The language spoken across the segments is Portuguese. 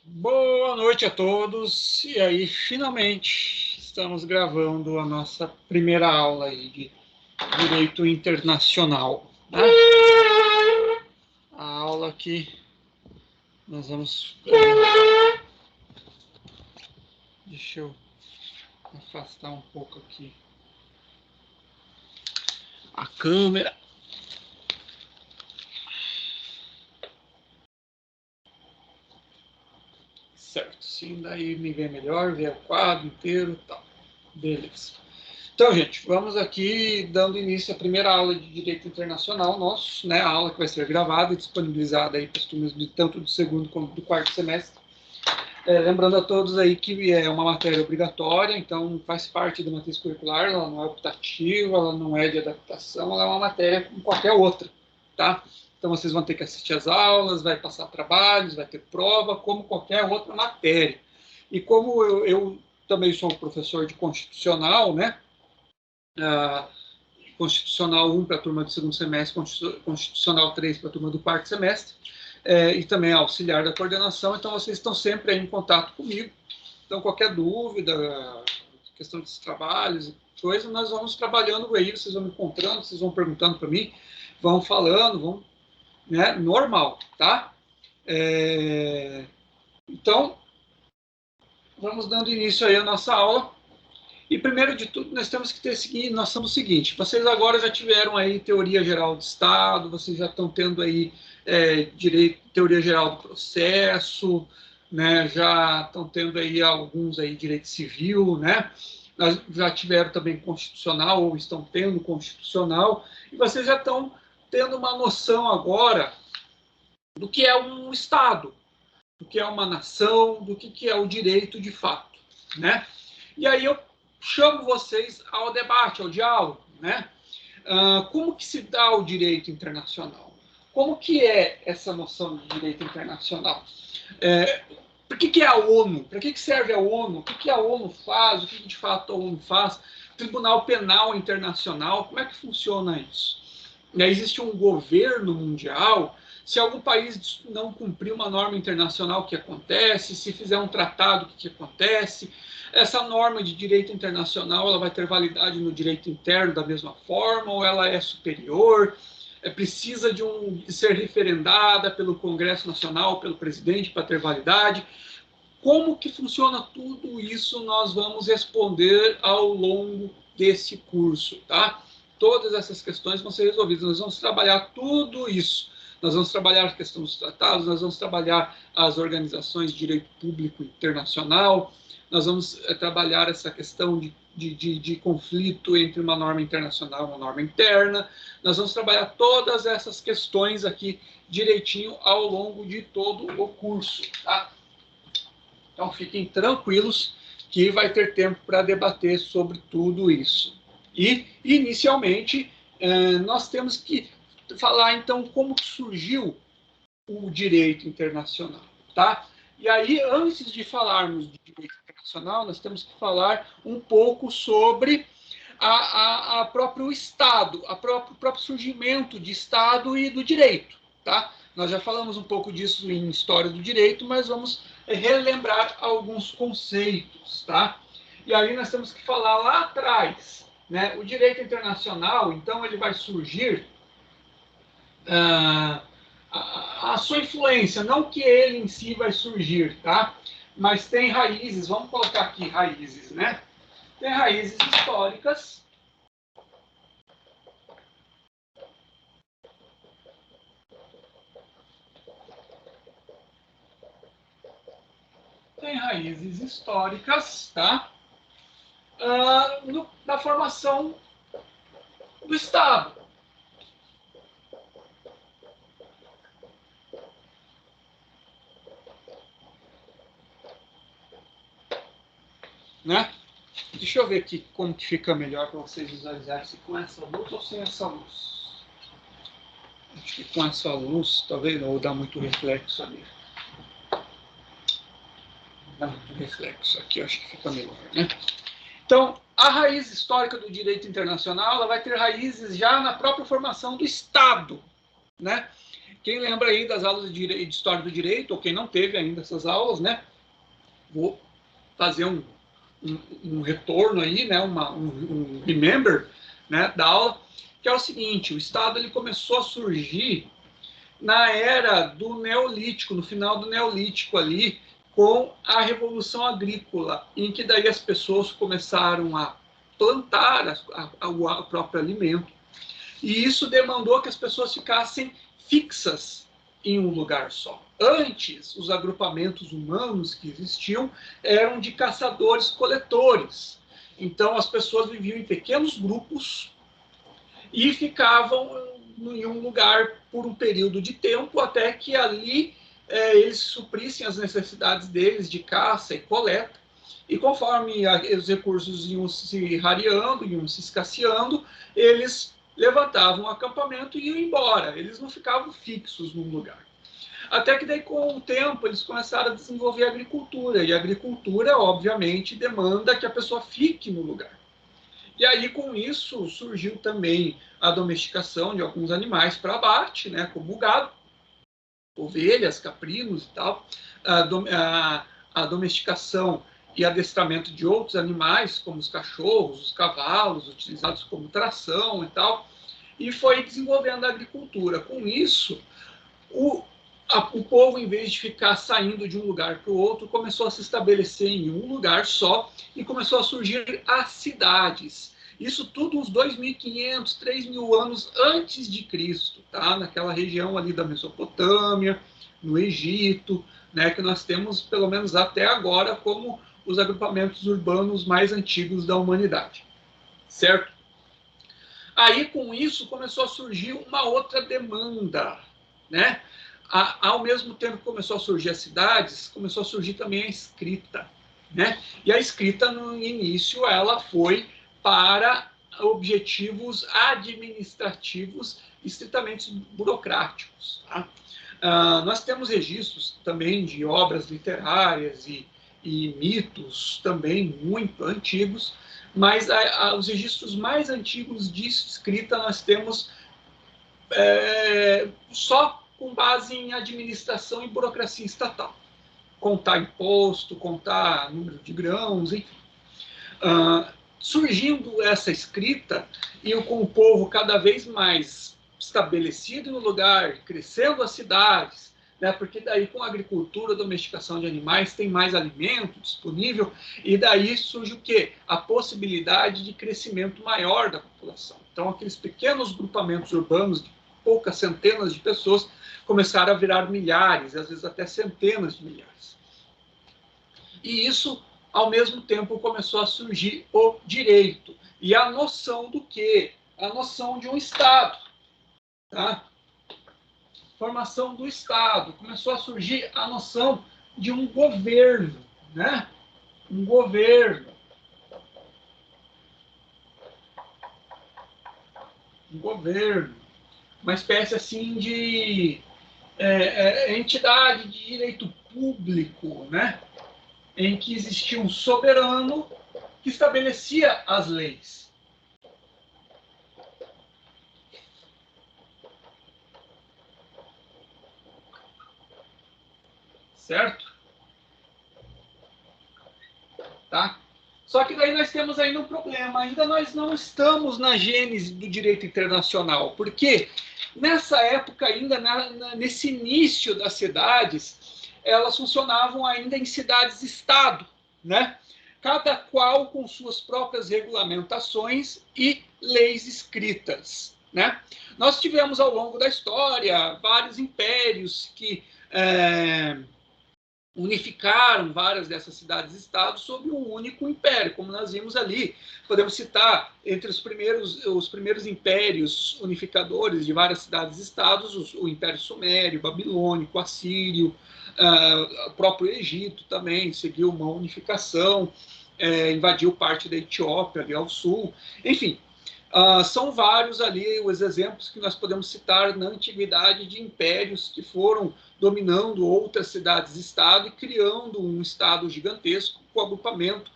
Boa noite a todos. E aí, finalmente, estamos gravando a nossa primeira aula aí de Direito Internacional, né? A aula que nós vamos... Deixa eu afastar um pouco aqui a câmera. Certo, sim, daí me vê melhor, vê o quadro inteiro e tal. Beleza. Então, gente, vamos aqui dando início à primeira aula de Direito Internacional nosso, né? A aula que vai ser gravada e disponibilizada aí para os turmas de tanto do segundo como do quarto semestre. Lembrando a todos aí que é uma matéria obrigatória, então faz parte da matriz curricular, ela não é optativa, ela não é de adaptação, ela é uma matéria como qualquer outra, tá? Então vocês vão ter que assistir às aulas, vai passar trabalhos, vai ter prova, como qualquer outra matéria. E como eu também sou um professor de constitucional, né? Constitucional 1 para a turma do segundo semestre, Constitucional 3 para a turma do quarto semestre, e também auxiliar da coordenação, então vocês estão sempre aí em contato comigo. Então, qualquer dúvida, questão desses trabalhos e coisa, nós vamos trabalhando aí, vocês vão me encontrando, vocês vão perguntando para mim, vão falando, vão, né, normal, tá? Então, vamos dando início aí à nossa aula. E primeiro de tudo, nós temos que ter noção do seguinte: vocês agora já tiveram aí teoria geral do Estado, vocês já estão tendo aí teoria geral do processo, né? Já estão tendo aí alguns aí direito civil, né? Já tiveram também constitucional ou estão tendo constitucional, e vocês já estão tendo uma noção agora do que é um Estado, do que é uma nação, do que é o direito de fato, né? E aí eu chamo vocês ao debate, ao diálogo, né? Como que se dá o direito internacional? Como que é essa noção de direito internacional? Por que é a ONU? Para que serve a ONU? O que a ONU faz? O que de fato a ONU faz? Tribunal Penal Internacional, como é que funciona isso? Existe um governo mundial. Se algum país não cumprir uma norma internacional, o que acontece? Se fizer um tratado, o que acontece? Essa norma de direito internacional, ela vai ter validade no direito interno da mesma forma, ou ela é superior? Precisa de ser referendada pelo Congresso Nacional, pelo presidente, para ter validade? Como que funciona tudo isso, nós vamos responder ao longo desse curso, tá? Todas essas questões vão ser resolvidas, nós vamos trabalhar tudo isso. Nós vamos trabalhar a questão dos tratados, nós vamos trabalhar as organizações de direito público internacional, nós vamos trabalhar essa questão de conflito entre uma norma internacional e uma norma interna, nós vamos trabalhar todas essas questões aqui direitinho ao longo de todo o curso, tá? Então fiquem tranquilos que vai ter tempo para debater sobre tudo isso. E, inicialmente, nós temos que falar, então, como surgiu o direito internacional, tá? E aí, antes de falarmos de direito internacional, nós temos que falar um pouco sobre a próprio Estado, o próprio surgimento de Estado e do direito, tá? Nós já falamos um pouco disso em História do Direito, mas vamos relembrar alguns conceitos, tá? E aí nós temos que falar lá atrás, né? O direito internacional, então, ele vai surgir a sua influência, não que ele em si vai surgir, tá? Mas tem raízes, vamos colocar aqui raízes, né? Tem raízes históricas. Tem raízes históricas, tá? Na formação do Estado. Né? Deixa eu ver aqui como que fica melhor para vocês visualizarem, se com essa luz ou sem essa luz. Acho que com essa luz, talvez não, ou dá muito reflexo ali. Dá muito reflexo aqui, acho que fica melhor, né? Então, a raiz histórica do direito internacional, ela vai ter raízes já na própria formação do Estado, né? Quem lembra aí das aulas de História do Direito, ou quem não teve ainda essas aulas, né? Vou fazer um retorno aí, né? Um remember, né, da aula, que é o seguinte: o Estado ele começou a surgir na era do Neolítico, no final do Neolítico ali, com a Revolução Agrícola, em que daí as pessoas começaram a plantar o próprio alimento, e isso demandou que as pessoas ficassem fixas em um lugar só. Antes, os agrupamentos humanos que existiam eram de caçadores-coletores. Então, as pessoas viviam em pequenos grupos e ficavam em um lugar por um período de tempo até que ali eles suprissem as necessidades deles de caça e coleta. E conforme os recursos iam se rareando, iam se escasseando, eles levantavam um acampamento e iam embora. Eles não ficavam fixos num lugar. Até que daí, com o tempo, eles começaram a desenvolver a agricultura. E a agricultura, obviamente, demanda que a pessoa fique no lugar. E aí, com isso, surgiu também a domesticação de alguns animais para abate, né, como o gado, ovelhas, caprinos e tal, a domesticação e adestramento de outros animais, como os cachorros, os cavalos, utilizados como tração e tal, e foi desenvolvendo a agricultura. Com isso, o povo, em vez de ficar saindo de um lugar para o outro, começou a se estabelecer em um lugar só e começou a surgir as cidades. Isso tudo uns 2.500, 3.000 anos antes de Cristo, tá? Naquela região ali da Mesopotâmia, no Egito, né, que nós temos, pelo menos até agora, como os agrupamentos urbanos mais antigos da humanidade, certo? Aí, com isso, começou a surgir uma outra demanda, né? Ao mesmo tempo que começou a surgir as cidades, começou a surgir também a escrita, né? E a escrita, no início, ela foi para objetivos administrativos estritamente burocráticos, tá? Nós temos registros também de obras literárias e mitos também muito antigos, mas os registros mais antigos de escrita nós temos só com base em administração e burocracia estatal. Contar imposto, contar número de grãos, enfim. Surgindo essa escrita, e com o povo cada vez mais estabelecido no lugar, crescendo as cidades, né, porque daí com a agricultura, a domesticação de animais, tem mais alimento disponível, e daí surge o quê? A possibilidade de crescimento maior da população. Então, aqueles pequenos grupamentos urbanos de poucas centenas de pessoas começaram a virar milhares, às vezes até centenas de milhares. E isso, ao mesmo tempo, começou a surgir o direito. E a noção do quê? A noção de um Estado. Tá? Formação do Estado. Começou a surgir a noção de um governo. Né? Um governo. Um governo. Uma espécie assim de entidade de direito público, né? Em que existia um soberano que estabelecia as leis. Certo? Tá? Só que daí nós temos ainda um problema. Ainda nós não estamos na gênese do direito internacional. Por quê? Nessa época ainda, nesse início das cidades, elas funcionavam ainda em cidades-estado, né? Cada qual com suas próprias regulamentações e leis escritas, né? Nós tivemos ao longo da história vários impérios que unificaram várias dessas cidades-estados sob um único império, como nós vimos ali. Podemos citar, entre os primeiros impérios unificadores de várias cidades-estados, o Império Sumério, Babilônico, Assírio, o próprio Egito também seguiu uma unificação, invadiu parte da Etiópia ali ao sul, enfim. São vários ali os exemplos que nós podemos citar na antiguidade de impérios que foram dominando outras cidades-estado e criando um estado gigantesco com agrupamento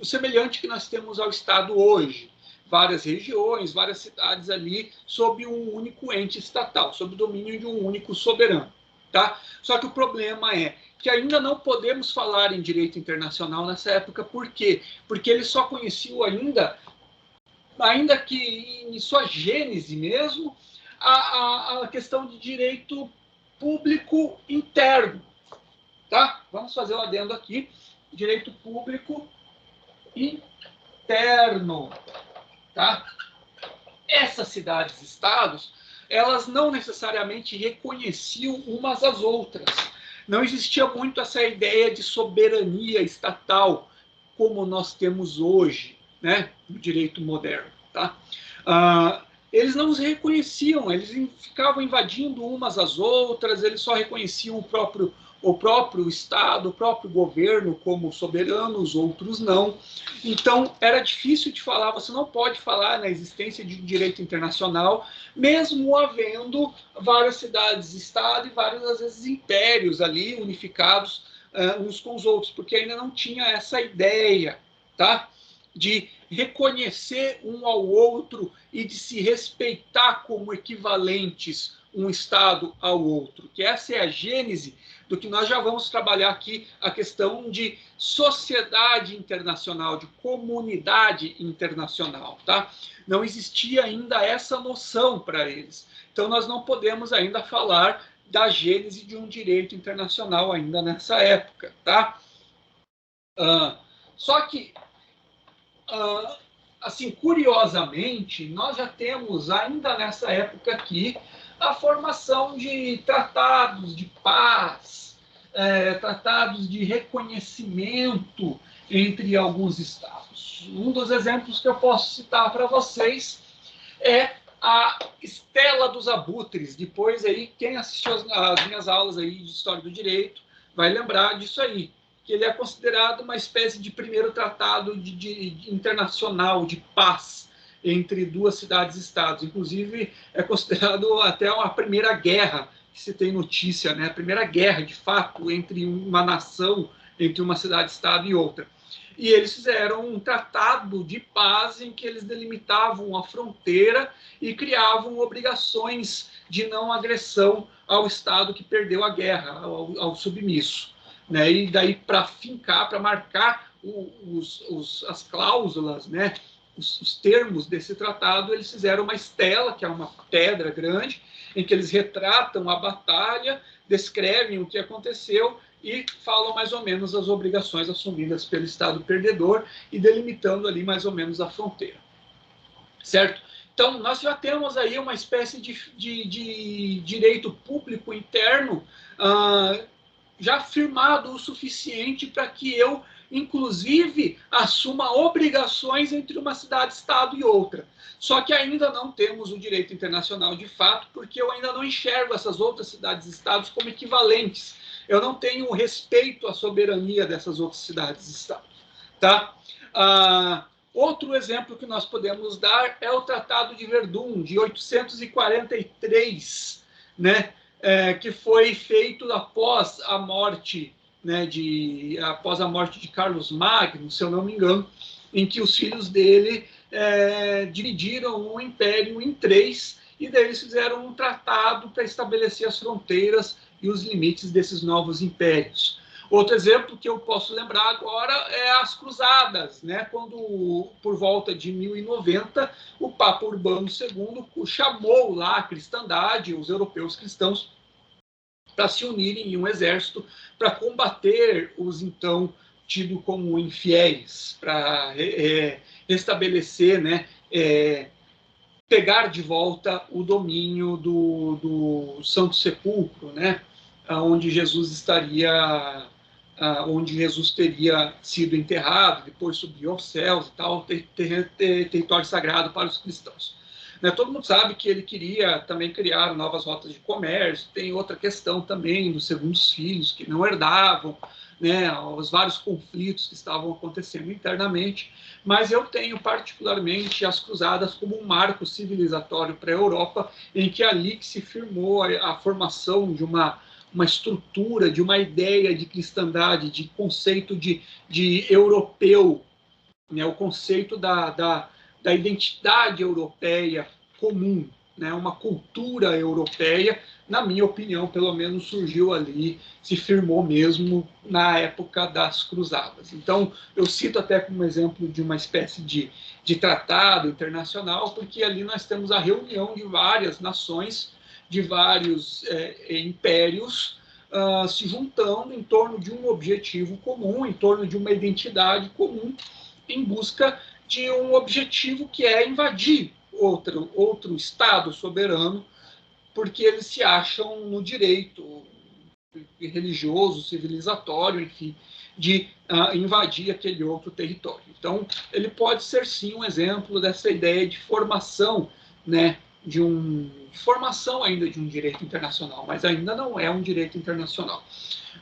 semelhante que nós temos ao estado hoje. várias regiões, várias cidades ali, sob um único ente estatal, sob o domínio de um único soberano. Tá? Só que o problema é que ainda não podemos falar em direito internacional nessa época. Por quê? Porque ele só conhecia ainda que em sua gênese mesmo, a questão de direito público interno. Tá? Vamos fazer o adendo aqui. Direito público interno. Tá? Essas cidades-estados, elas não necessariamente reconheciam umas às outras. Não existia muito essa ideia de soberania estatal como nós temos hoje, né, no direito moderno. Tá? Eles não os reconheciam, eles ficavam invadindo umas às outras, eles só reconheciam o próprio Estado, o próprio governo como soberanos, outros não. Então, era difícil de falar, você não pode falar na existência de direito internacional, mesmo havendo várias cidades-estado e vários, às vezes, impérios ali unificados uns com os outros, porque ainda não tinha essa ideia, tá? De reconhecer um ao outro e de se respeitar como equivalentes um Estado ao outro, que essa é a gênese do que nós já vamos trabalhar aqui, a questão de sociedade internacional, de comunidade internacional, tá? Não existia ainda essa noção para eles. Então, nós não podemos ainda falar da gênese de um direito internacional ainda nessa época, tá? Só que, assim, curiosamente, nós já temos ainda nessa época aqui a formação de tratados de paz, tratados de reconhecimento entre alguns estados. Um dos exemplos que eu posso citar para vocês é a Estela dos Abutres. Depois aí, quem assistiu as minhas aulas aí de História do Direito vai lembrar disso aí, que ele é considerado uma espécie de primeiro tratado internacional de paz entre duas cidades-estados. Inclusive, é considerado até uma primeira guerra que se tem notícia, né? A primeira guerra, de fato, entre uma nação, entre uma cidade-estado e outra. E eles fizeram um tratado de paz em que eles delimitavam a fronteira e criavam obrigações de não agressão ao Estado que perdeu a guerra, ao submisso. Né? E daí, para fincar, para marcar as cláusulas, né? Os termos desse tratado, eles fizeram uma estela, que é uma pedra grande, em que eles retratam a batalha, descrevem o que aconteceu e falam mais ou menos as obrigações assumidas pelo Estado perdedor e delimitando ali mais ou menos a fronteira. Certo? Então, nós já temos aí uma espécie de direito público interno já firmado o suficiente para que eu, inclusive, assuma obrigações entre uma cidade-estado e outra. Só que ainda não temos o direito internacional de fato, porque eu ainda não enxergo essas outras cidades-estados como equivalentes. Eu não tenho respeito à soberania dessas outras cidades-estados. Tá? Outro exemplo que nós podemos dar é o Tratado de Verdun, de 843, né? Que foi feito após a morte, né, após a morte de Carlos Magno, se eu não me engano, em que os filhos dele dividiram o império em três e daí eles fizeram um tratado para estabelecer as fronteiras e os limites desses novos impérios. Outro exemplo que eu posso lembrar agora é as Cruzadas, né? Quando, por volta de 1090, o Papa Urbano II chamou lá a cristandade, os europeus cristãos, para se unirem em um exército para combater os então tidos como infiéis, para restabelecer, né? Pegar de volta o domínio do Santo Sepulcro, né? Onde Jesus estaria, onde Jesus teria sido enterrado, depois subiu aos céus e tal, território sagrado para os cristãos. Né? Todo mundo sabe que ele queria também criar novas rotas de comércio, tem outra questão também dos segundos filhos que não herdavam, né, os vários conflitos que estavam acontecendo internamente, mas eu tenho particularmente as Cruzadas como um marco civilizatório para a Europa, em que ali que se firmou a formação de uma estrutura, de uma ideia de cristandade, de conceito de europeu, né, o conceito da identidade europeia comum, né? Uma cultura europeia, na minha opinião, pelo menos surgiu ali, se firmou mesmo na época das cruzadas. Então, eu cito até como exemplo de uma espécie de tratado internacional, porque ali nós temos a reunião de várias nações, de vários impérios, se juntando em torno de um objetivo comum, em torno de uma identidade comum, em busca de um objetivo que é invadir outro Estado soberano, porque eles se acham no direito religioso, civilizatório, enfim, de invadir aquele outro território. Então, ele pode ser sim um exemplo dessa ideia de formação, né, de formação ainda de um direito internacional, mas ainda não é um direito internacional.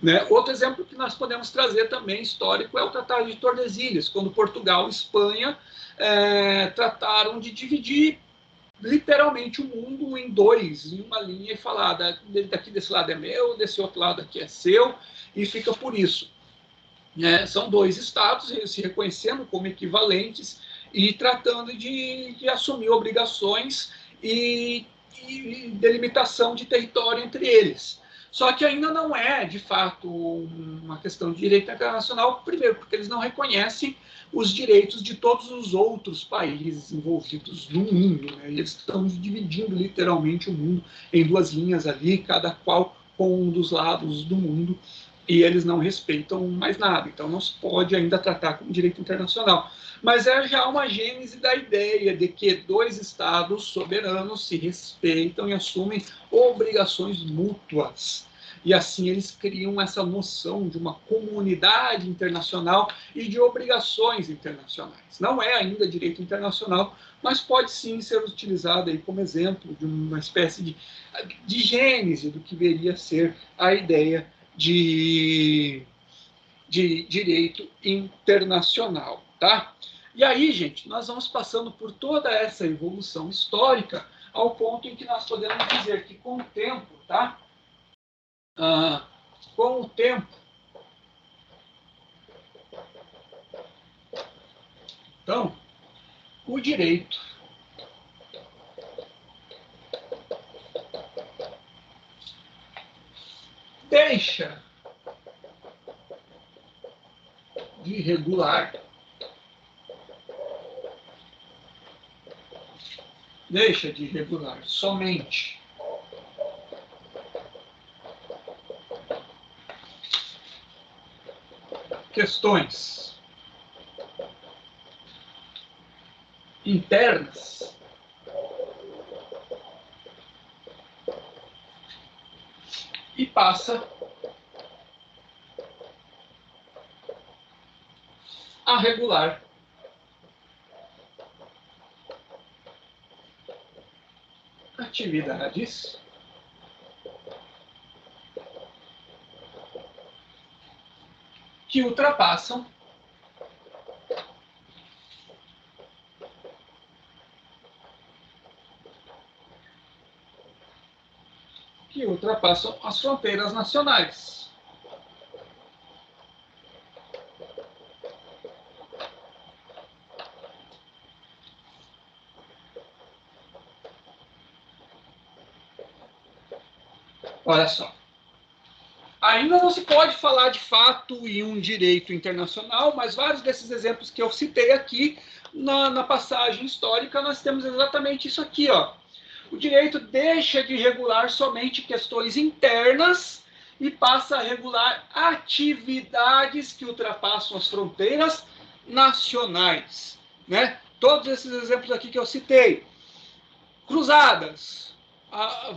Né? Outro exemplo que nós podemos trazer também histórico é o Tratado de Tordesilhas, quando Portugal e Espanha trataram de dividir literalmente o mundo em dois, em uma linha, e falar daqui desse lado é meu, desse outro lado aqui é seu, e fica por isso. São dois estados se reconhecendo como equivalentes e tratando de assumir obrigações e delimitação de território entre eles. Só que ainda não é, de fato, uma questão de direito internacional, primeiro, porque eles não reconhecem os direitos de todos os outros países envolvidos no mundo. Né? Eles estão dividindo literalmente o mundo em duas linhas ali, cada qual com um dos lados do mundo, e eles não respeitam mais nada. Então não se pode ainda tratar como direito internacional. Mas é já uma gênese da ideia de que dois estados soberanos se respeitam e assumem obrigações mútuas. E assim eles criam essa noção de uma comunidade internacional e de obrigações internacionais. Não é ainda direito internacional, mas pode sim ser utilizado aí como exemplo de uma espécie de gênese do que viria a ser a ideia de direito internacional, tá? E aí, gente, nós vamos passando por toda essa evolução histórica ao ponto em que nós podemos dizer que com o tempo, tá? Com o tempo, então, o direito deixa de regular, somente questões internas e passa a regular atividades que ultrapassam as fronteiras nacionais. Olha só. Ainda não se pode falar de fato em um direito internacional, mas vários desses exemplos que eu citei aqui na passagem histórica, nós temos exatamente isso aqui, ó. O direito deixa de regular somente questões internas e passa a regular atividades que ultrapassam as fronteiras nacionais, né? Todos esses exemplos aqui que eu citei. Cruzadas,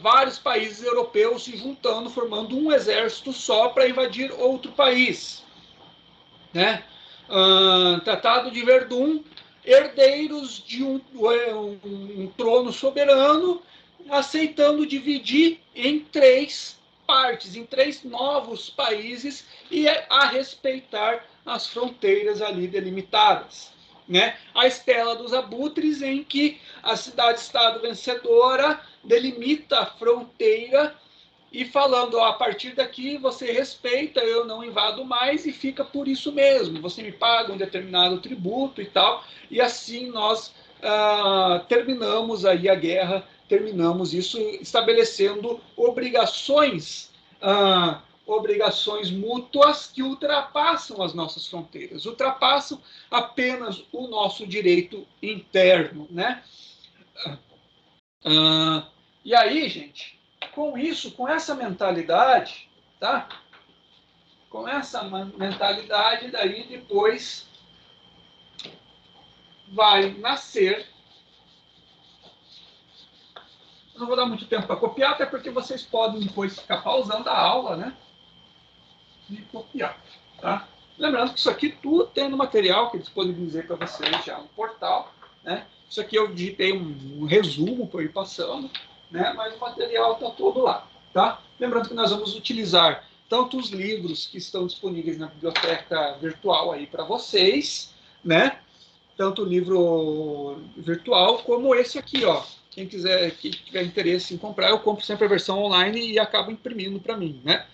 vários países europeus se juntando, formando um exército só para invadir outro país. Né? Tratado de Verdun, herdeiros de um trono soberano, aceitando dividir em três partes, em três novos países, e a respeitar as fronteiras ali delimitadas. Né? A Estela dos Abutres, em que a cidade-estado vencedora delimita a fronteira e falando, ó, a partir daqui você respeita, eu não invado mais, e fica por isso mesmo, você me paga um determinado tributo e tal, e assim nós terminamos aí a guerra, terminamos isso estabelecendo obrigações mútuas que ultrapassam as nossas fronteiras, ultrapassam apenas o nosso direito interno, né? E aí, gente, com isso, com essa mentalidade, tá? Com essa mentalidade, daí depois vai nascer. Eu não vou dar muito tempo para copiar, até porque vocês podem depois ficar pausando a aula, né? E copiar, tá? Lembrando que isso aqui tudo tem no material que eu disponibilizei para vocês já no portal, né? Isso aqui eu digitei um resumo para ir passando, né? Mas o material está todo lá, tá? Lembrando que nós vamos utilizar tanto os livros que estão disponíveis na biblioteca virtual aí para vocês, né? Tanto o livro virtual como esse aqui, ó. Quem quiser, que tiver interesse em comprar, eu compro sempre a versão online e acabo imprimindo para mim, né?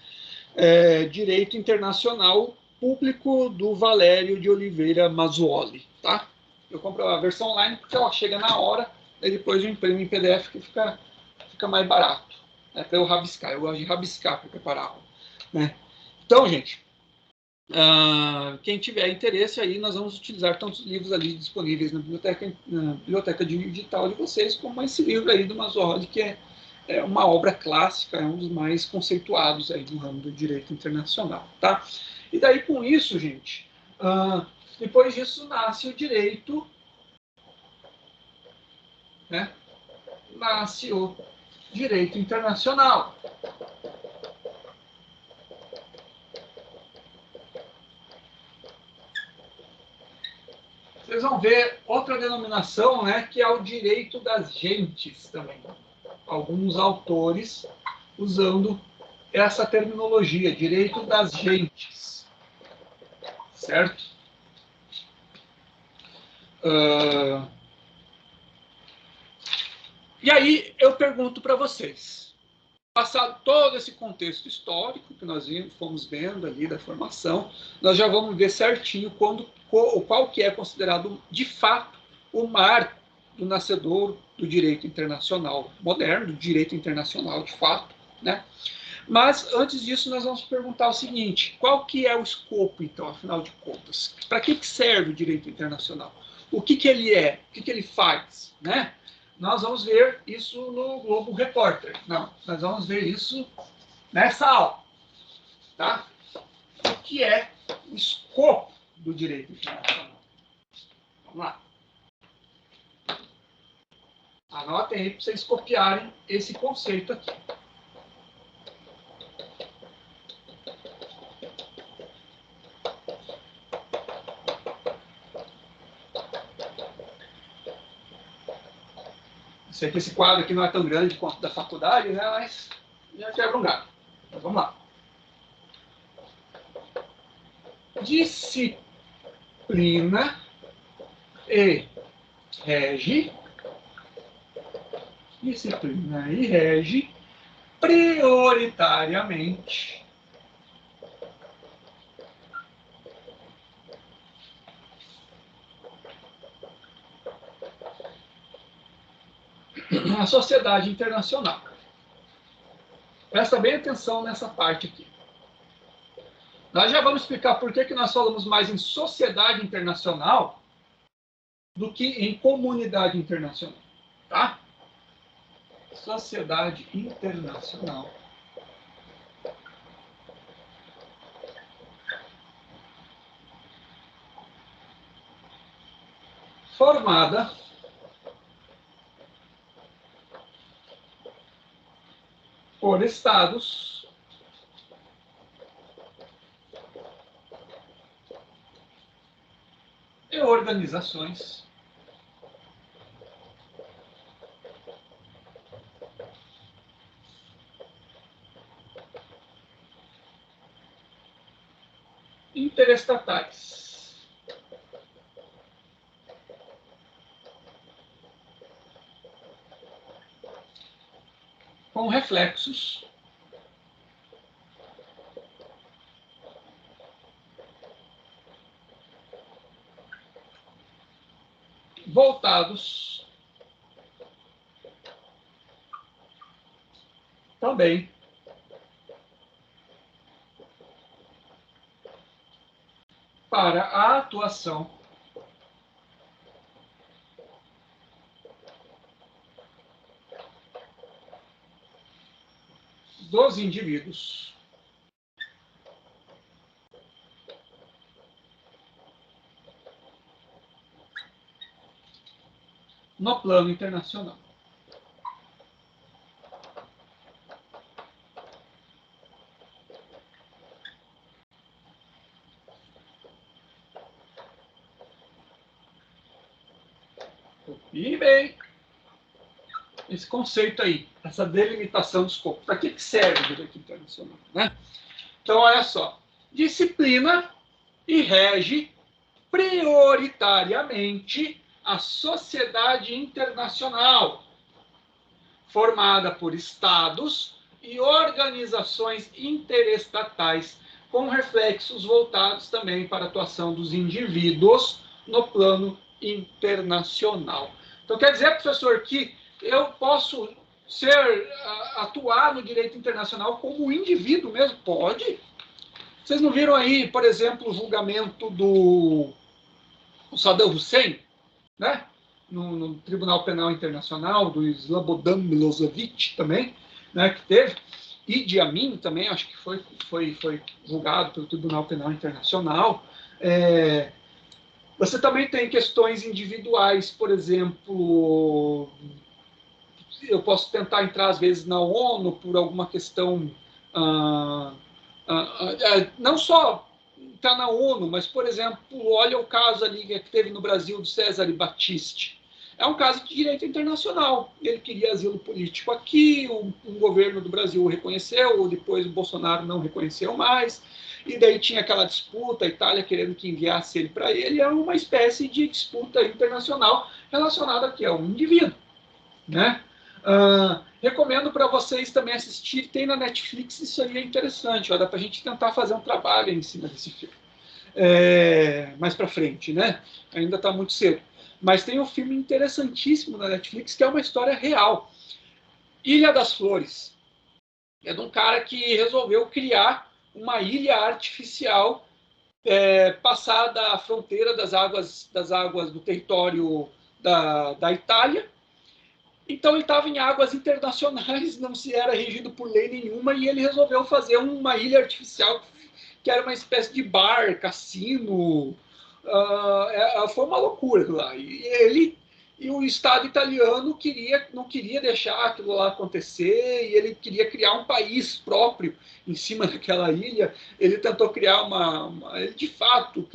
Direito Internacional Público do Valério de Oliveira Mazzuoli, tá? Eu compro a versão online porque ela chega na hora, e depois eu imprimo em PDF que fica mais barato, né, para eu rabiscar. Eu gosto de rabiscar para preparar a aula, né? Então, gente, quem tiver interesse aí, nós vamos utilizar tantos livros ali disponíveis na biblioteca digital de vocês, como esse livro aí do Mazzuoli, que é uma obra clássica, é um dos mais conceituados aí no ramo do direito internacional, tá? E daí com isso, gente, depois disso nasce o direito, né? Nasce o direito internacional. Vocês vão ver outra denominação, né, que é o direito das gentes também. Alguns autores usando essa terminologia, direito das gentes, certo? E aí eu pergunto para vocês, passado todo esse contexto histórico que nós fomos vendo ali da formação, nós já vamos ver certinho qual que é considerado de fato o marco do nascedor do direito internacional moderno, do direito internacional de fato, né? Mas antes disso nós vamos perguntar o seguinte: qual que é o escopo, então, afinal de contas? Para que serve o direito internacional? O que ele é? O que ele faz, né? Nós vamos ver isso no Globo Repórter. Não, nós vamos ver isso nessa aula, tá? O que é o escopo do direito internacional? Vamos lá. Anotem aí para vocês copiarem esse conceito aqui. Sei que esse quadro aqui não é tão grande quanto da faculdade, né? Mas já quebra um galho. Mas vamos lá. Disciplina e rege. Disciplina e rege prioritariamente a sociedade internacional. Presta bem atenção nessa parte aqui. Nós já vamos explicar por que nós falamos mais em sociedade internacional do que em comunidade internacional, tá? Sociedade internacional. Formada por estados e organizações interestatais, com reflexos voltados também para a atuação dos indivíduos no plano internacional. E bem, esse conceito aí, essa delimitação do escopo. Para que serve o direito internacional? Né? Então, olha só. Disciplina e rege prioritariamente a sociedade internacional, formada por estados e organizações interestatais, com reflexos voltados também para a atuação dos indivíduos no plano internacional. Então, quer dizer, professor, que eu posso atuar no direito internacional como indivíduo mesmo? Pode. Vocês não viram aí, por exemplo, o julgamento do Saddam Hussein, né? No Tribunal Penal Internacional, do Slobodan Milosevic também, né, que teve. Idi Amin também, acho que foi julgado pelo Tribunal Penal Internacional. Você também tem questões individuais, por exemplo, eu posso tentar entrar às vezes na ONU por alguma questão, não só está na ONU, mas, por exemplo, olha o caso ali que teve no Brasil do Cesare Battisti. É um caso de direito internacional. Ele queria asilo político aqui, o governo do Brasil o reconheceu, depois o Bolsonaro não reconheceu mais, e daí tinha aquela disputa, a Itália querendo que enviasse ele para ele. É uma espécie de disputa internacional relacionada aqui a um indivíduo, né? Recomendo para vocês também assistir, tem na Netflix, isso aí é interessante, ó, dá para a gente tentar fazer um trabalho em cima desse filme. Mais para frente, né? Ainda está muito cedo. Mas tem um filme interessantíssimo na Netflix que é uma história real. Ilha das Flores. É de um cara que resolveu criar uma ilha artificial passada a fronteira das águas do território da Itália. Então ele estava em águas internacionais, não se era regido por lei nenhuma, e ele resolveu fazer uma ilha artificial que era uma espécie de bar, cassino. Foi uma loucura lá. E o Estado italiano não queria deixar aquilo lá acontecer, e ele queria criar um país próprio em cima daquela ilha. Ele tentou criar ele de fato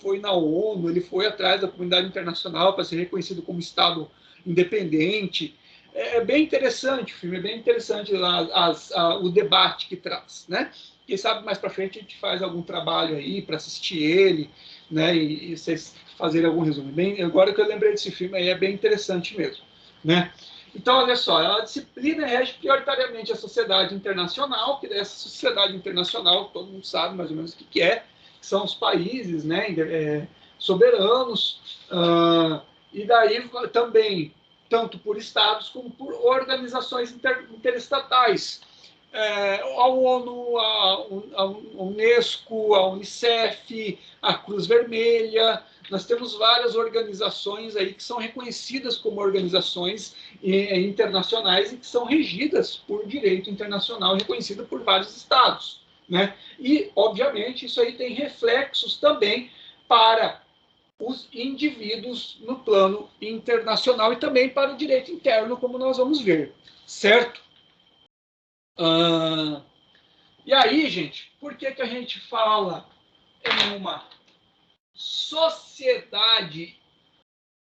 foi na ONU, ele foi atrás da comunidade internacional para ser reconhecido como Estado independente. É bem interessante o filme, é bem interessante o debate que traz, né? Quem sabe mais para frente a gente faz algum trabalho aí para assistir ele, né? E vocês fazerem algum resumo. Agora que eu lembrei desse filme aí, é bem interessante mesmo, né? Então, olha só, a disciplina rege prioritariamente a sociedade internacional, que essa sociedade internacional, todo mundo sabe mais ou menos o que é, que são os países, né, soberanos, e daí também, tanto por estados como por organizações interestatais. A ONU, a Unesco, a Unicef, a Cruz Vermelha. Nós temos várias organizações aí que são reconhecidas como organizações internacionais e que são regidas por direito internacional reconhecido por vários estados, né? E, obviamente, isso aí tem reflexos também para os indivíduos no plano internacional e também para o direito interno, como nós vamos ver, certo? E aí, gente, por que a gente fala em uma sociedade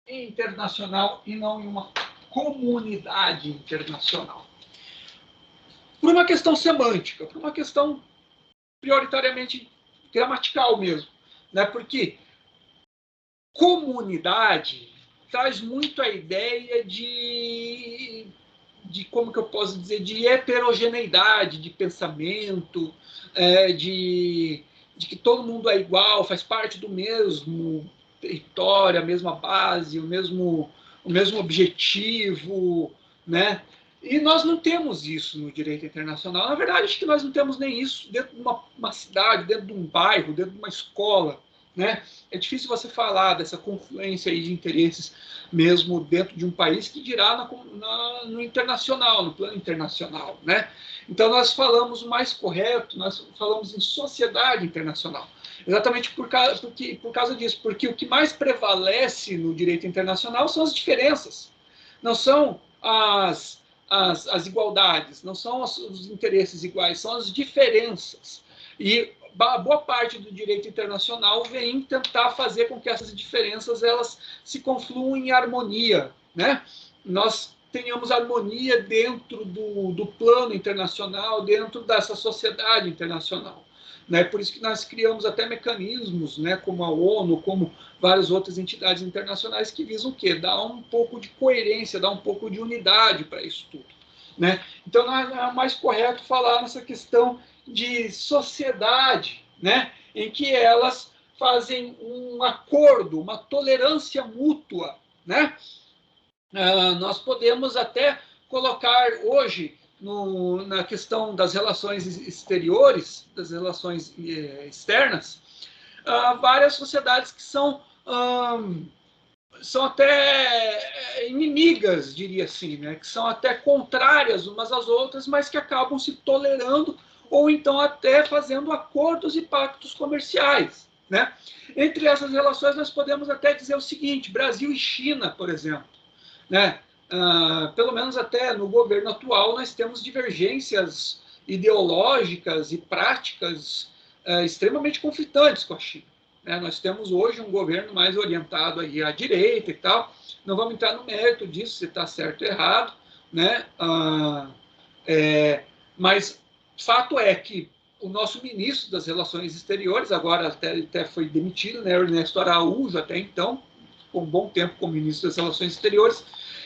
internacional e não em uma comunidade internacional? Por uma questão semântica, por uma questão prioritariamente gramatical mesmo, né? Porque comunidade traz muito a ideia de como que eu posso dizer, de heterogeneidade de pensamento, de que todo mundo é igual, faz parte do mesmo território, a mesma base, o mesmo objetivo, né? E nós não temos isso no direito internacional. Na verdade, acho que nós não temos nem isso dentro de uma cidade, dentro de um bairro, dentro de uma escola, né? É difícil você falar dessa confluência aí de interesses mesmo dentro de um país, que dirá no internacional, no plano internacional, né? Então, nós falamos o mais correto, nós falamos em sociedade internacional. Exatamente por causa disso, porque o que mais prevalece no direito internacional são as diferenças, não são as igualdades, não são os interesses iguais, são as diferenças. E boa parte do direito internacional vem tentar fazer com que essas diferenças elas se confluam em harmonia, né? Nós tenhamos harmonia dentro do plano internacional, dentro dessa sociedade internacional. Né? Por isso que nós criamos até mecanismos, né, como a ONU, como várias outras entidades internacionais que visam o quê? Dar um pouco de coerência, dar um pouco de unidade para isso tudo. Né? Então, é mais correto falar nessa questão de sociedade, né, em que elas fazem um acordo, uma tolerância mútua. Né? Nós podemos até colocar hoje na questão das relações exteriores, das relações externas, várias sociedades que são até inimigas, diria assim, né? Que são até contrárias umas às outras, mas que acabam se tolerando ou então até fazendo acordos e pactos comerciais. Né? Entre essas relações, nós podemos até dizer o seguinte: Brasil e China, por exemplo. Né? Pelo menos até no governo atual, nós temos divergências ideológicas e práticas extremamente conflitantes com a China. Né? Nós temos hoje um governo mais orientado aí à direita e tal. Não vamos entrar no mérito disso, se está certo ou errado. Né? Mas fato é que o nosso ministro das Relações Exteriores, agora até foi demitido, né? Ernesto Araújo, até então, ficou um bom tempo como ministro das Relações Exteriores,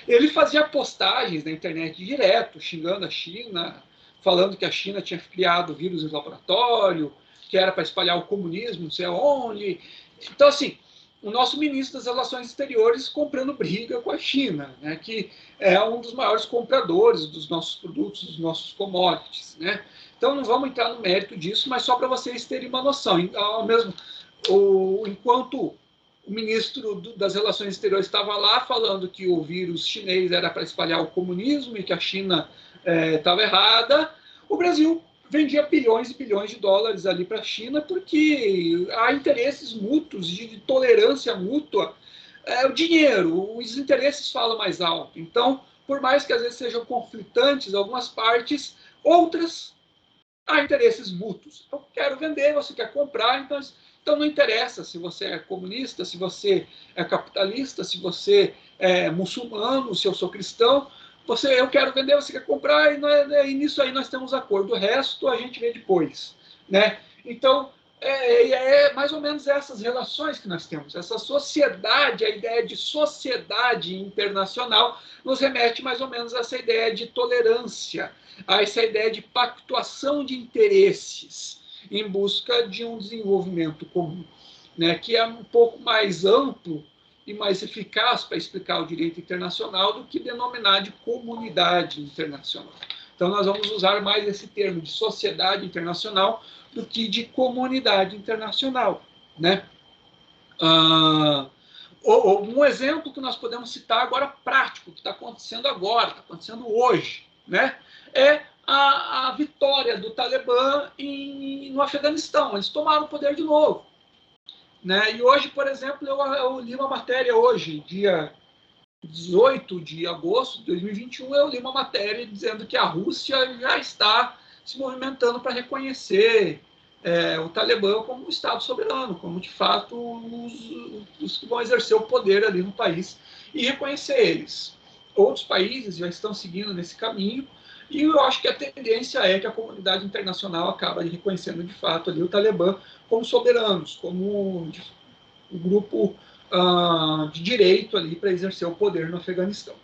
ele fazia postagens na internet direto, xingando a China, falando que a China tinha criado vírus em laboratório, que era para espalhar o comunismo, não sei aonde. Então, assim, o nosso ministro das Relações Exteriores comprando briga com a China, né, que é um dos maiores compradores dos nossos produtos, dos nossos commodities. Né? Então, não vamos entrar no mérito disso, mas só para vocês terem uma noção. Enquanto o ministro das Relações Exteriores estava lá falando que o vírus chinês era para espalhar o comunismo e que a China estava errada, o Brasil vendia bilhões e bilhões de dólares ali para a China, porque há interesses mútuos, de tolerância mútua. O dinheiro, os interesses falam mais alto. Então, por mais que às vezes sejam conflitantes algumas partes, outras há interesses mútuos. Eu quero vender, você quer comprar, então não interessa se você é comunista, se você é capitalista, se você é muçulmano, se eu sou cristão. Eu quero vender, você quer comprar, e nisso aí nós temos acordo. O resto a gente vê depois. Né? Então, é mais ou menos essas relações que nós temos. Essa sociedade, a ideia de sociedade internacional, nos remete mais ou menos a essa ideia de tolerância, a essa ideia de pactuação de interesses em busca de um desenvolvimento comum, né, que é um pouco mais amplo e mais eficaz para explicar o direito internacional do que denominar de comunidade internacional. Então, nós vamos usar mais esse termo de sociedade internacional do que de comunidade internacional. Né? Um exemplo que nós podemos citar agora prático, que está acontecendo agora, está acontecendo hoje, né? É a vitória do Talibã no Afeganistão. Eles tomaram o poder de novo. Né? E hoje, por exemplo, eu li uma matéria hoje, dia 18 de agosto de 2021, eu li uma matéria dizendo que a Rússia já está se movimentando para reconhecer o Talibã como um Estado soberano, como de fato os que vão exercer o poder ali no país e reconhecer eles. Outros países já estão seguindo nesse caminho, e eu acho que a tendência é que a comunidade internacional acaba reconhecendo de fato ali o Talibã como soberanos, como um grupo de direito ali para exercer o poder no Afeganistão.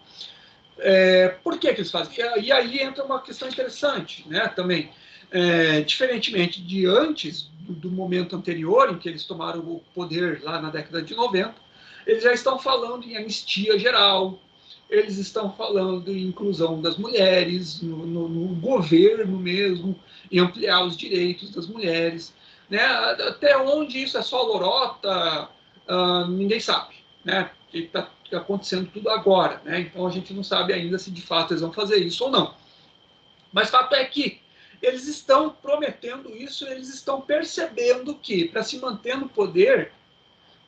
Por que eles fazem? E aí entra uma questão interessante, né, também. Diferentemente de antes do momento anterior, em que eles tomaram o poder lá na década de 90, eles já estão falando em anistia geral, eles estão falando em inclusão das mulheres, no governo mesmo, em ampliar os direitos das mulheres. Né? Até onde isso é só lorota, ninguém sabe. Né? Está acontecendo tudo agora. Né? Então a gente não sabe ainda se de fato eles vão fazer isso ou não. Mas fato é que eles estão prometendo isso, eles estão percebendo que, para se manter no poder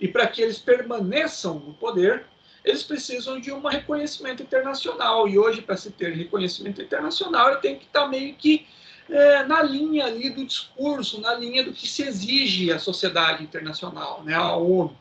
e para que eles permaneçam no poder, eles precisam de um reconhecimento internacional. E hoje, para se ter reconhecimento internacional, ele tem que estar meio que na linha ali do discurso, na linha do que se exige à sociedade internacional, né, a ONU,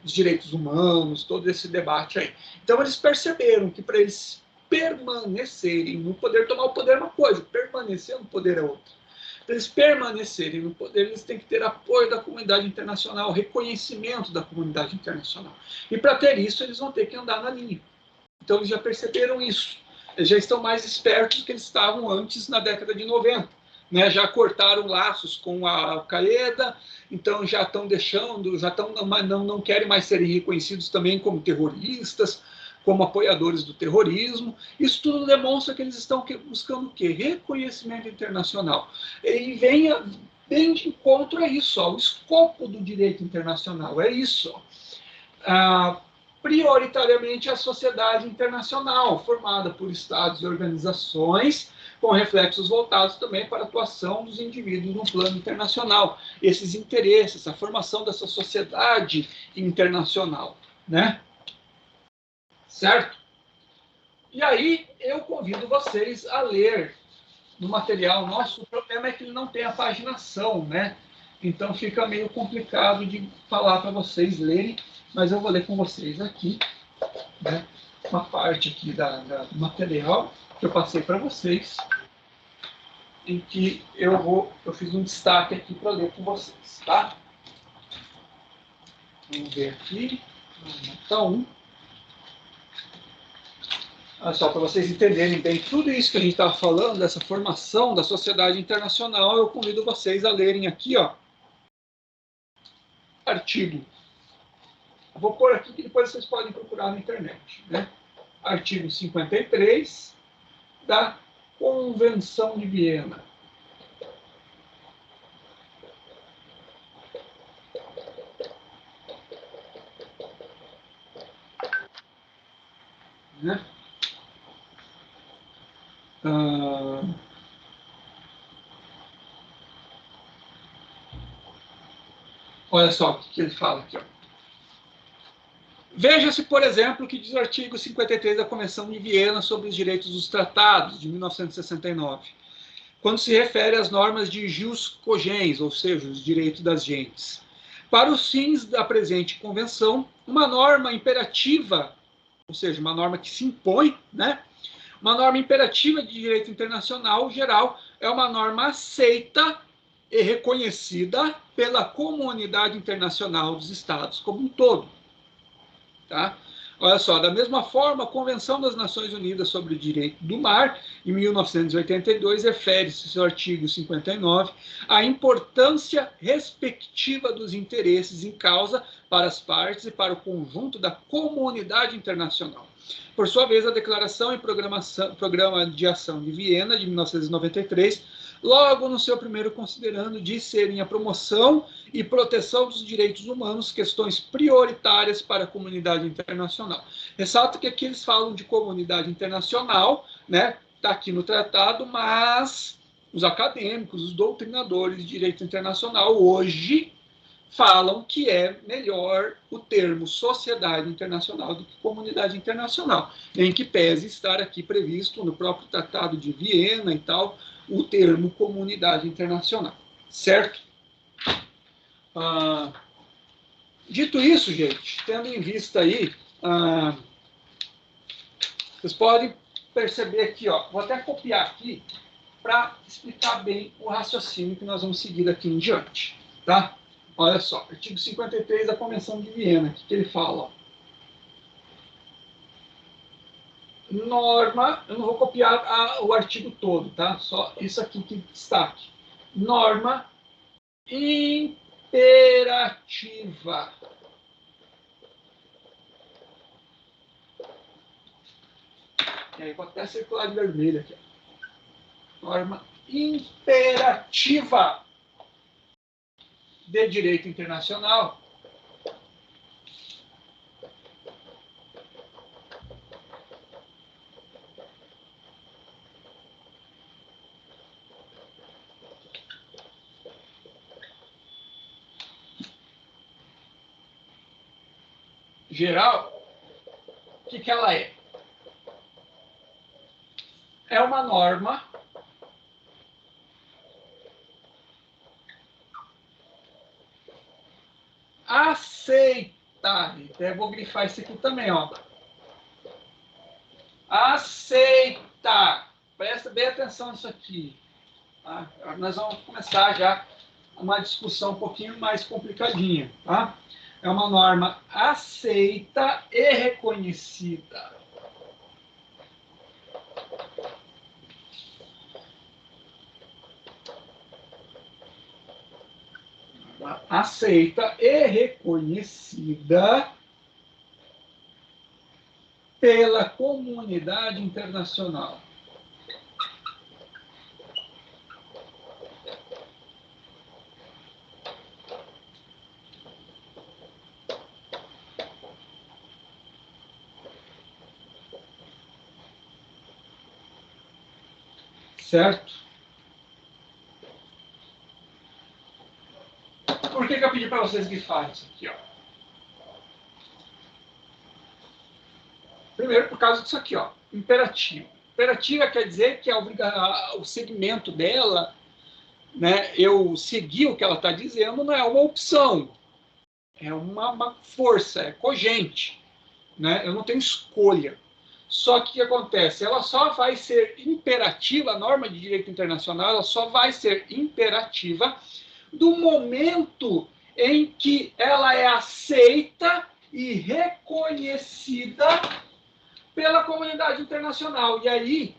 os direitos humanos, todo esse debate aí. Então, eles perceberam que para eles permanecerem no poder, tomar o poder é uma coisa, permanecer no poder é outra. Para eles permanecerem no poder, eles têm que ter apoio da comunidade internacional, reconhecimento da comunidade internacional. E para ter isso, eles vão ter que andar na linha. Então, eles já perceberam isso. Eles já estão mais espertos do que eles estavam antes, na década de 90. Né? Já cortaram laços com a Al-Qaeda, então já estão deixando, já estão, não querem mais serem reconhecidos também como terroristas, como apoiadores do terrorismo. Isso tudo demonstra que eles estão buscando o quê? Reconhecimento internacional. E vem bem de encontro a isso, ó, o escopo do direito internacional, é isso. Prioritariamente a sociedade internacional, formada por estados e organizações, com reflexos voltados também para a atuação dos indivíduos no plano internacional. Esses interesses, a formação dessa sociedade internacional, né? Certo? E aí eu convido vocês a ler no material nosso. O problema é que ele não tem a paginação, né? Então fica meio complicado de falar para vocês lerem, mas eu vou ler com vocês aqui, né? Uma parte aqui do material que eu passei para vocês, em que eu fiz um destaque aqui para ler com vocês, tá? Vamos ver aqui, nota 1. Só para vocês entenderem bem tudo isso que a gente estava falando, dessa formação da sociedade internacional, eu convido vocês a lerem aqui, ó, artigo. Eu vou pôr aqui que depois vocês podem procurar na internet, né? Artigo 53 da Convenção de Viena. Né? Olha só o que ele fala aqui. Ó. Veja-se, por exemplo, o que diz o artigo 53 da Convenção de Viena sobre os Direitos dos Tratados, de 1969, quando se refere às normas de jus cogens, ou seja, os direitos das gentes. Para os fins da presente convenção, uma norma imperativa, ou seja, uma norma que se impõe, né? Uma norma imperativa de direito internacional geral é uma norma aceita e reconhecida pela comunidade internacional dos Estados como um todo. Tá? Olha só, da mesma forma, a Convenção das Nações Unidas sobre o Direito do Mar, em 1982, refere-se, seu artigo 59, à importância respectiva dos interesses em causa para as partes e para o conjunto da comunidade internacional. Por sua vez, a Declaração e Programa de Ação de Viena, de 1993, logo no seu primeiro considerando de serem a promoção e proteção dos direitos humanos questões prioritárias para a comunidade internacional. Ressalto que aqui eles falam de comunidade internacional, né? Está aqui no tratado, mas os acadêmicos, os doutrinadores de direito internacional hoje falam que é melhor o termo sociedade internacional do que comunidade internacional, em que pese estar aqui previsto no próprio Tratado de Viena e tal, o termo comunidade internacional, certo? Dito isso, gente, tendo em vista aí, vocês podem perceber aqui, ó, vou até copiar aqui para explicar bem o raciocínio que nós vamos seguir aqui em diante, tá? Olha só, artigo 53 da Convenção de Viena, que ele fala, ó. Norma, eu não vou copiar o artigo todo, tá? Só isso aqui que destaque. Norma imperativa. E aí vou até circular de vermelho aqui. Norma imperativa de direito internacional. Geral, o que ela é? É uma norma aceita. Até vou grifar isso aqui também, ó. Aceita. Presta bem atenção nisso aqui. Tá? Nós vamos começar já uma discussão um pouquinho mais complicadinha. Tá? É uma norma aceita e reconhecida. Aceita e reconhecida pela comunidade internacional. Certo? Por que eu pedi para vocês grifarem isso aqui? Ó? Primeiro, por causa disso aqui, ó, imperativo. Imperativa quer dizer que o segmento dela, né, eu seguir o que ela está dizendo, não é uma opção, é uma força, é cogente. Né? Eu não tenho escolha. Só que o que acontece? Ela só vai ser imperativa, a norma de direito internacional, ela só vai ser imperativa do momento em que ela é aceita e reconhecida pela comunidade internacional. E aí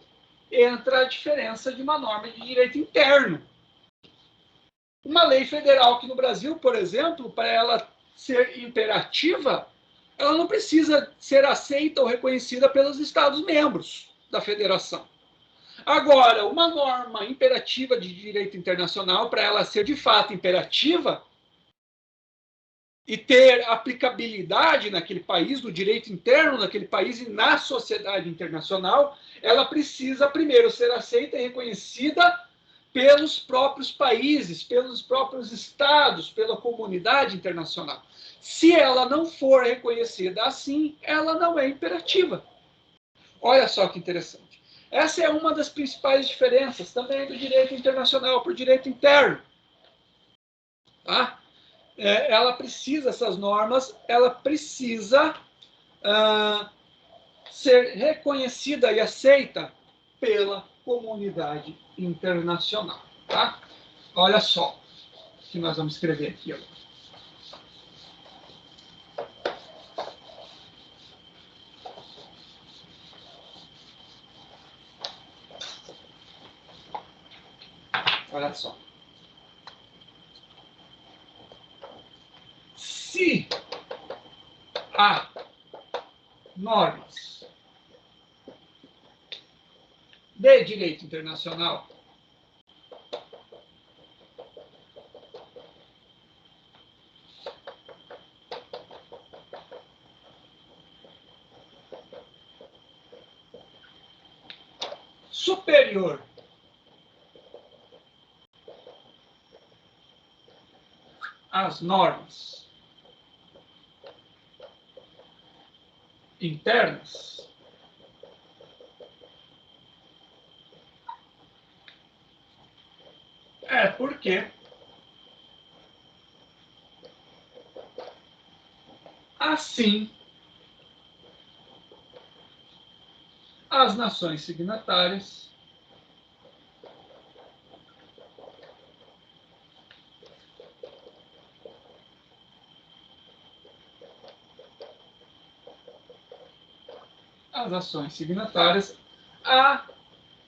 entra a diferença de uma norma de direito interno. Uma lei federal aqui no Brasil, por exemplo, para ela ser imperativa, ela não precisa ser aceita ou reconhecida pelos Estados-membros da federação. Agora, uma norma imperativa de direito internacional, para ela ser de fato imperativa e ter aplicabilidade naquele país, no direito interno naquele país e na sociedade internacional, ela precisa primeiro ser aceita e reconhecida pelos próprios países, pelos próprios estados, pela comunidade internacional. Se ela não for reconhecida assim, ela não é imperativa. Olha só que interessante. Essa é uma das principais diferenças também do direito internacional para o direito interno. Tá? Ela precisa, essas normas, ela precisa ser reconhecida e aceita pela comunidade internacional. Tá? Olha só o que nós vamos escrever aqui agora. Olha só. Se há normas de direito internacional superior às normas internas, é porque assim as nações signatárias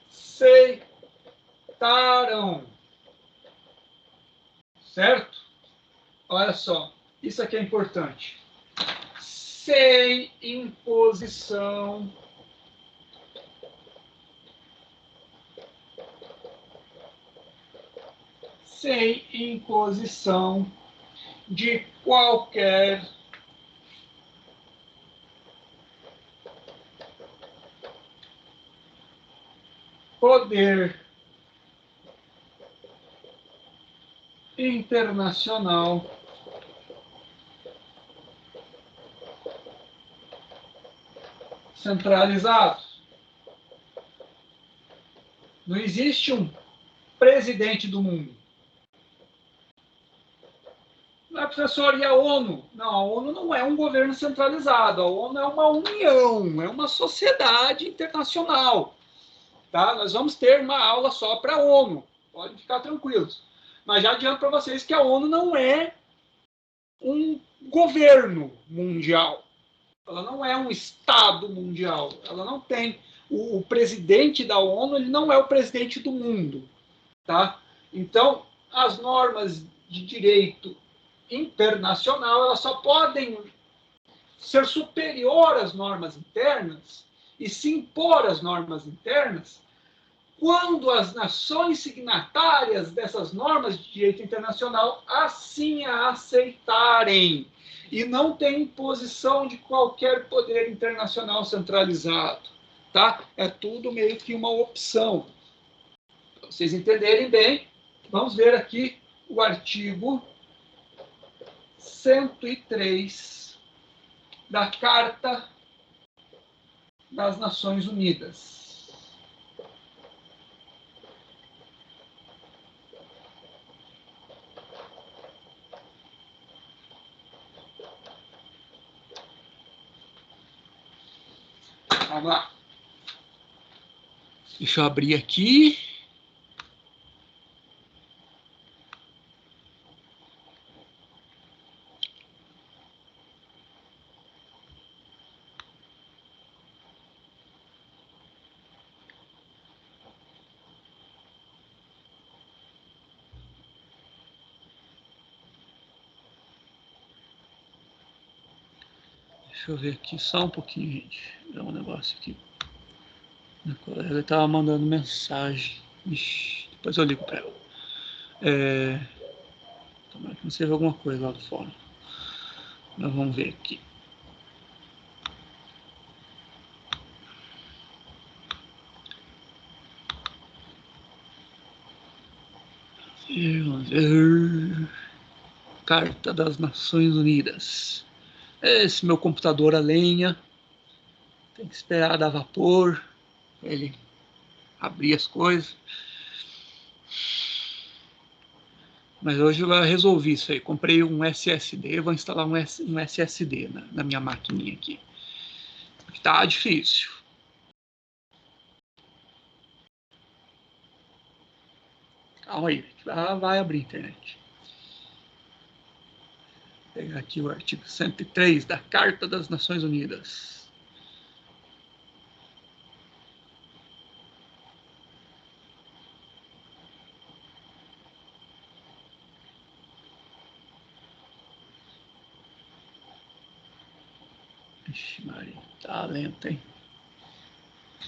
aceitaram, certo? Olha só, isso aqui é importante. Sem imposição de qualquer poder internacional centralizado. Não existe um presidente do mundo. Ah, professor, e a ONU? Não, a ONU não é um governo centralizado. A ONU é uma união, é uma sociedade internacional. Tá? Nós vamos ter uma aula só para a ONU. Podem ficar tranquilos. Mas já adianto para vocês que a ONU não é um governo mundial. Ela não é um Estado mundial. Ela não tem... O presidente da ONU ele não é o presidente do mundo. Tá? Então, as normas de direito internacional elas só podem ser superior às normas internas e se impor às normas internas quando as nações signatárias dessas normas de direito internacional assim a aceitarem e não tem imposição de qualquer poder internacional centralizado, tá? É tudo meio que uma opção. Para vocês entenderem bem, vamos ver aqui o artigo 103 da Carta das Nações Unidas. Vamos lá. Deixa eu abrir aqui. Deixa eu ver aqui só um pouquinho, gente. É um negócio aqui. Minha colega estava mandando mensagem. Ixi, depois eu ligo para ela. Tomara que não seja alguma coisa lá do fora. Mas vamos ver aqui. Vamos ver. Carta das Nações Unidas. Esse meu computador a lenha. Tem que esperar dar vapor. Ele abrir as coisas. Mas hoje eu resolvi isso aí. Comprei um SSD, vou instalar um SSD na minha maquininha aqui. Tá difícil. Calma aí, vai abrir a internet. Vou pegar aqui o artigo 103 da Carta das Nações Unidas. Ixi, Maria, tá lento, hein?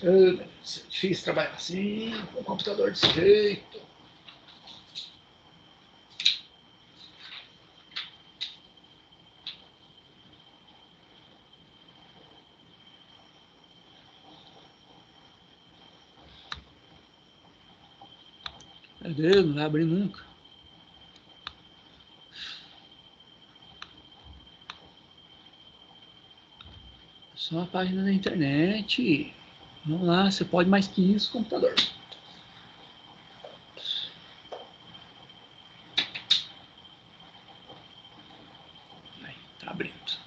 É difícil trabalhar assim, com um computador desse jeito. Meu Deus, não vai abrir nunca. Só uma página da internet. Vamos lá, você pode mais que isso, computador. Aí, tá abrindo.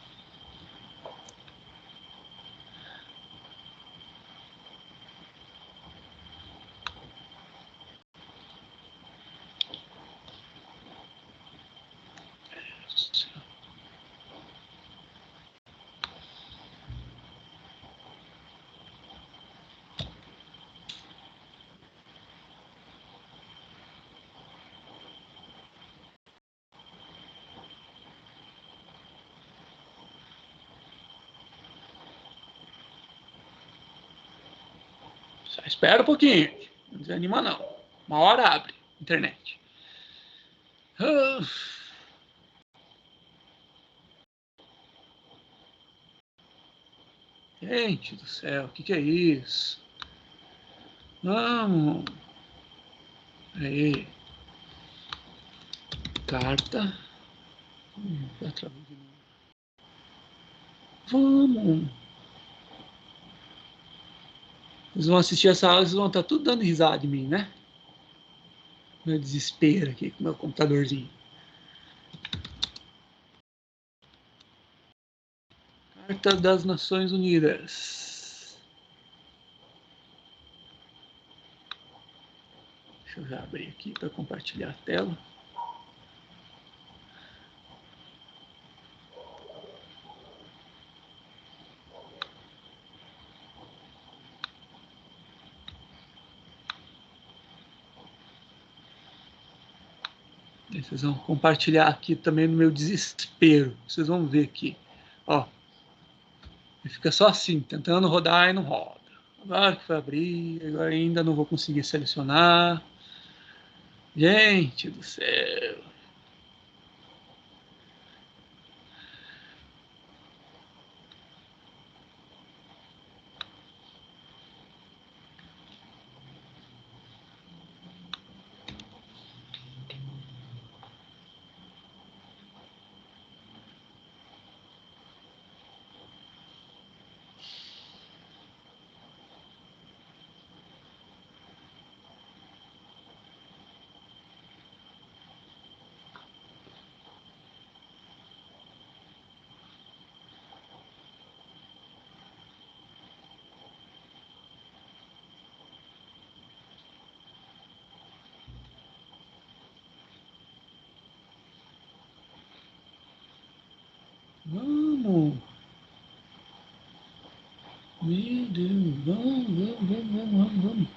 Só espera um pouquinho. Não desanima, não. Uma hora abre a internet. Gente do céu, o que é isso? Vamos. Aí. Carta. Vamos. Vocês vão assistir essa aula, vocês vão estar tudo dando risada de mim, né? Meu desespero aqui com o meu computadorzinho. Carta das Nações Unidas. Deixa eu já abrir aqui para compartilhar a tela. Vocês vão compartilhar aqui também no meu desespero. Vocês vão ver aqui. Ó. Fica só assim, tentando rodar e não roda. Agora que foi abrir, agora ainda não vou conseguir selecionar. Gente do céu. Vamos. Meu Deus, vamos.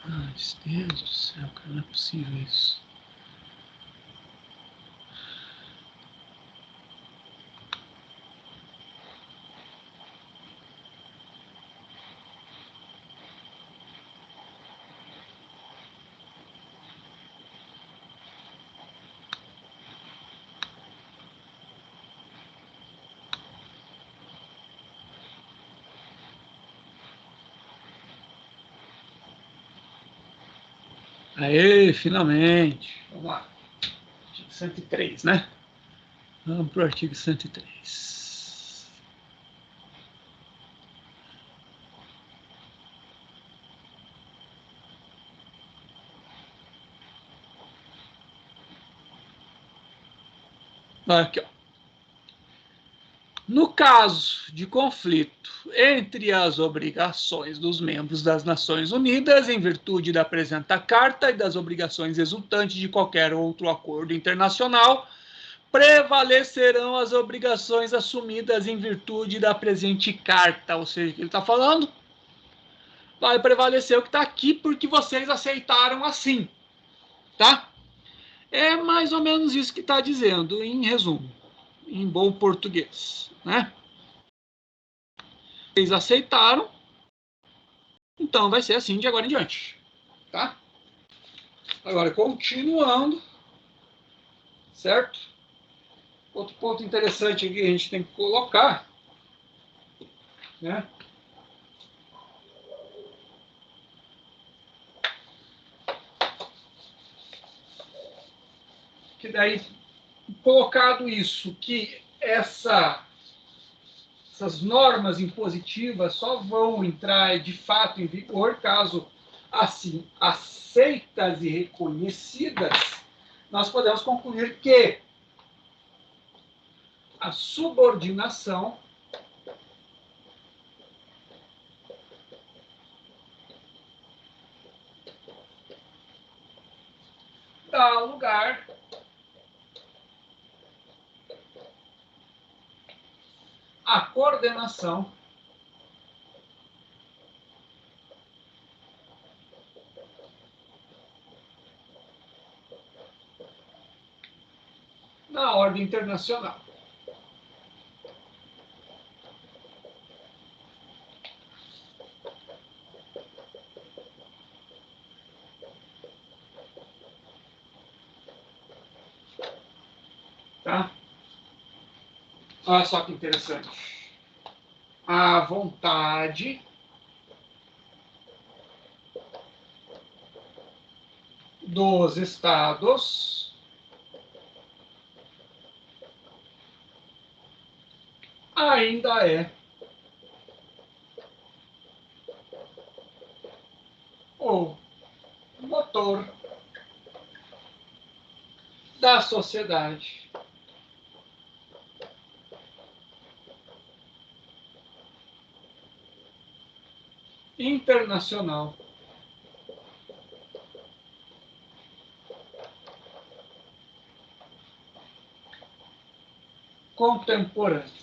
Ai, Deus do céu, cara, não é possível isso. Aê, finalmente. Vamos lá. Artigo 103, né? Vamos para o artigo 103. Aqui, ó. No caso de conflito entre as obrigações dos membros das Nações Unidas, em virtude da presente Carta e das obrigações resultantes de qualquer outro acordo internacional, prevalecerão as obrigações assumidas em virtude da presente Carta. Ou seja, o que ele está falando? Vai prevalecer o que está aqui porque vocês aceitaram assim, tá? É mais ou menos isso que está dizendo, em resumo, em bom português, né? Vocês aceitaram, então vai ser assim de agora em diante, tá? Agora, continuando, certo? Outro ponto interessante aqui que a gente tem que colocar, né? Que daí, colocado isso, que essas normas impositivas só vão entrar de fato em vigor caso, assim, aceitas e reconhecidas, nós podemos concluir que a subordinação dá lugar à coordenação na ordem internacional. Tá? Olha só que interessante. A vontade dos estados ainda é o motor da sociedade internacional contemporânea.